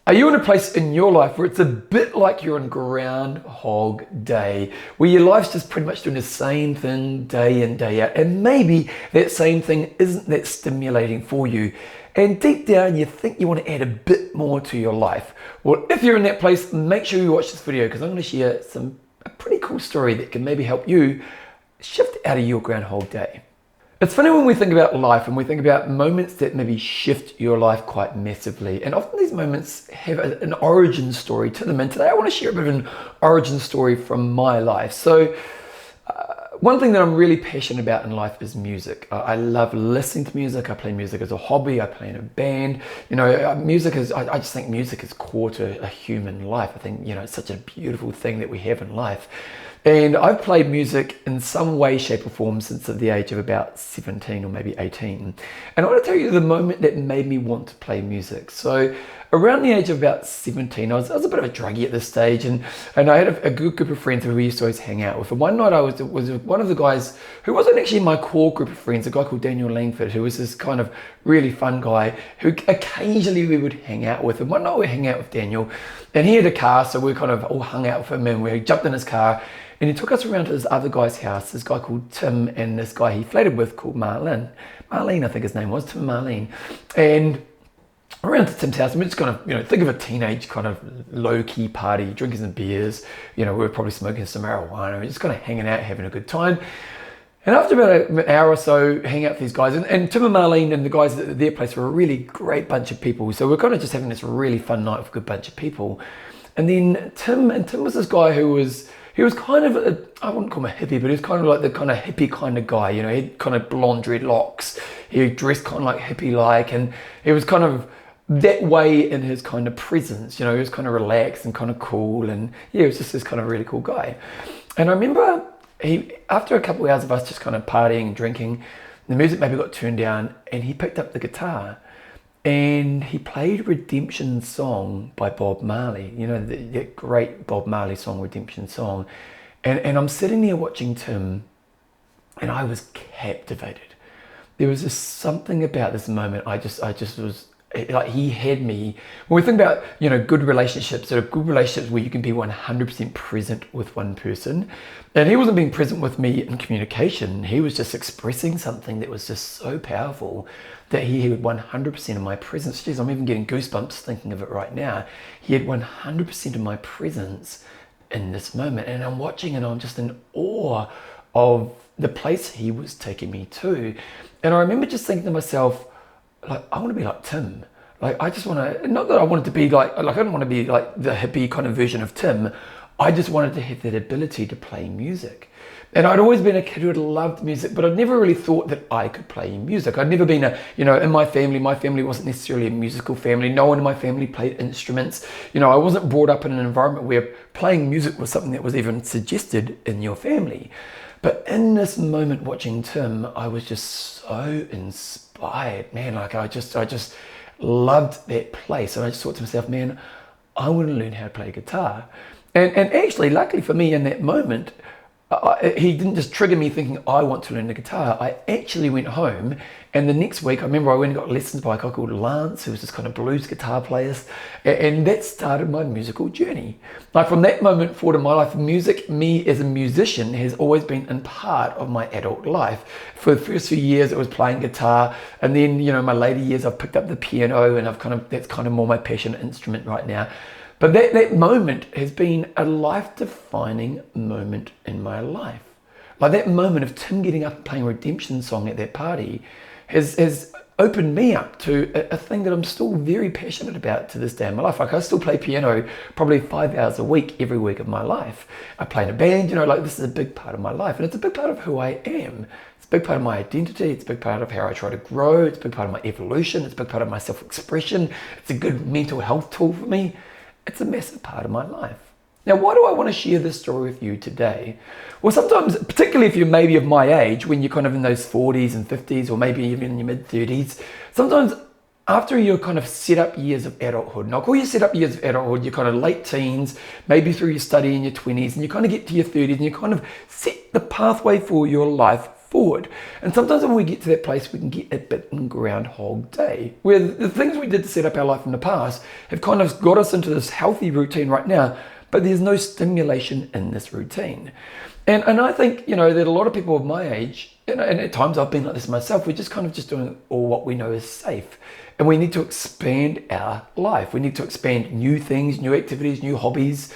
Are you in a place in your life where it's a bit like you're on Groundhog Day, where your life's just pretty much doing the same thing day in, day out, and maybe that same thing isn't that stimulating for you, and deep down you think you want to add a bit more to your life? Well, if you're in that place, make sure you watch this video because I'm going to share a pretty cool story that can maybe help you shift out of your Groundhog Day. It's funny when we think about life and we think about moments that maybe shift your life quite massively. And often these moments have an origin story to them. And today I want to share a bit of an origin story from my life. So one thing that I'm really passionate about in life is music. I love listening to music. I play music as a hobby. I play in a band. You know, I just think music is core to a human life. I think, you know, it's such a beautiful thing that we have in life. And I've played music in some way, shape or form since the age of about 17 or maybe 18. And I want to tell you the moment that made me want to play music. So around the age of about 17, I was a bit of a druggie at this stage, and I had a good group of friends who we used to always hang out with. And one night I was one of the guys who wasn't actually my core group of friends, a guy called Daniel Langford, who was this kind of really fun guy who occasionally we would hang out with. And one night we were hanging out with Daniel, and he had a car, so we kind of all hung out with him, and we jumped in his car, and he took us around to this other guy's house, this guy called Tim, and this guy he flatted with called Marlene, I think his name was, Tim and Marlene. And around to Tim's house, and we're just kind of, you know, think of a teenage kind of low-key party, drinking some beers, you know, we were probably smoking some marijuana, just kind of hanging out, having a good time. And after about an hour or so, hanging out with these guys, and Tim and Marlene and the guys at their place were a really great bunch of people. So we're kind of just having this really fun night with a good bunch of people. And then Tim was this guy who was, he was kind of, I wouldn't call him a hippie, but he was kind of like the kind of hippie kind of guy, you know, he had kind of blonde dreadlocks, he dressed kind of like hippie-like, and he was kind of that way in his kind of presence, you know, he was kind of relaxed and kind of cool, and yeah, he was just this kind of really cool guy. And I remember after a couple of hours of us just kind of partying and drinking, the music maybe got turned down, and he picked up the guitar, and he played Redemption Song by Bob Marley, you know, the great Bob Marley song, Redemption Song. And I'm sitting there watching Tim, and I was captivated. There was just something about this moment. I just was, like, he had me. When we think about, you know, good relationships, there are good relationships where you can be 100% present with one person. And he wasn't being present with me in communication. He was just expressing something that was just so powerful that he had 100% of my presence. Jeez, I'm even getting goosebumps thinking of it right now. He had 100% of my presence in this moment. And I'm watching and I'm just in awe of the place he was taking me to. And I remember just thinking to myself, like, I want to be like Tim. Like, I just want to, not that I wanted to be like I don't want to be like the hippie kind of version of Tim. I just wanted to have that ability to play music. And I'd always been a kid who had loved music, but I'd never really thought that I could play music. I'd never been in my family wasn't necessarily a musical family. No one in my family played instruments. You know, I wasn't brought up in an environment where playing music was something that was even suggested in your family. But in this moment watching Tim, I was just so inspired, man. Like I just loved that place. And I just thought to myself, man, I want to learn how to play guitar. And actually, luckily for me in that moment, he didn't just trigger me thinking, I want to learn the guitar. I actually went home, and the next week, I remember I went and got lessons by a guy called Lance, who was this kind of blues guitar player, and that started my musical journey. Like from that moment forward in my life, music, me as a musician, has always been in part of my adult life. For the first few years, it was playing guitar, and then, you know, my later years, I've picked up the piano, and that's kind of more my passion instrument right now. But that moment has been a life-defining moment in my life. Like that moment of Tim getting up and playing Redemption Song at that party has opened me up to a thing that I'm still very passionate about to this day in my life. Like I still play piano probably 5 hours a week, every week of my life. I play in a band, you know, like this is a big part of my life. And it's a big part of who I am. It's a big part of my identity. It's a big part of how I try to grow. It's a big part of my evolution. It's a big part of my self-expression. It's a good mental health tool for me. It's a massive part of my life. Now, why do I want to share this story with you today? Well, sometimes, particularly if you're maybe of my age, when you're kind of in those 40s and 50s, or maybe even in your mid-30s, sometimes after your kind of set up years of adulthood, and I'll call you set up years of adulthood, you're kind of late teens, maybe through your study in your 20s, and you kind of get to your 30s, and you kind of set the pathway for your life forward. And sometimes when we get to that place, we can get a bit in Groundhog Day, where the things we did to set up our life in the past have kind of got us into this healthy routine right now, but there's no stimulation in this routine. And I think, that a lot of people of my age, and at times I've been like this myself, we're just kind of just doing all what we know is safe. And we need to expand our life. We need to expand new things, new activities, new hobbies.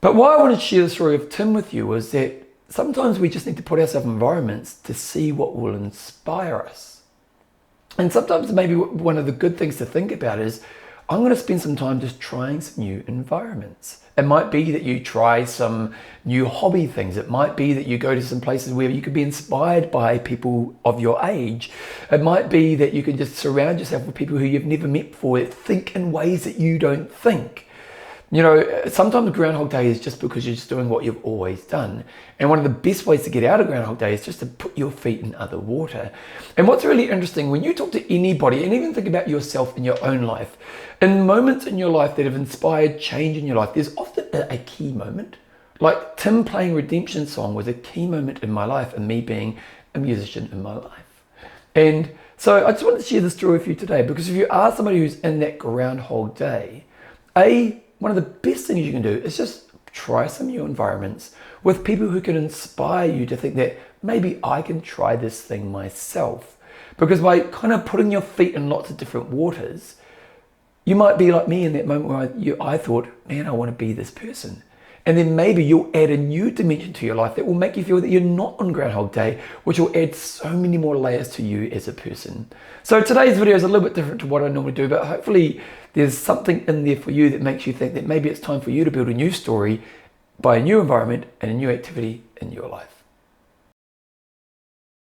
But why I want to share the story of Tim with you is that sometimes we just need to put ourselves in environments to see what will inspire us. And sometimes maybe one of the good things to think about is, I'm going to spend some time just trying some new environments. It might be that you try some new hobby things. It might be that you go to some places where you could be inspired by people of your age. It might be that you can just surround yourself with people who you've never met before that think in ways that you don't think. Sometimes Groundhog Day is just because you're just doing what you've always done. And one of the best ways to get out of Groundhog Day is just to put your feet in other water. And what's really interesting, when you talk to anybody, and even think about yourself in your own life, in moments in your life that have inspired change in your life, there's often a key moment. Like Tim playing Redemption Song was a key moment in my life, and me being a musician in my life. And so I just wanted to share this story with you today, because if you are somebody who's in that Groundhog Day, one of the best things you can do is just try some new environments with people who can inspire you to think that maybe I can try this thing myself. Because by kind of putting your feet in lots of different waters, you might be like me in that moment where I thought, man, I want to be this person. And then maybe you'll add a new dimension to your life that will make you feel that you're not on Groundhog Day, which will add so many more layers to you as a person. So today's video is a little bit different to what I normally do, but hopefully there's something in there for you that makes you think that maybe it's time for you to build a new story by a new environment and a new activity in your life.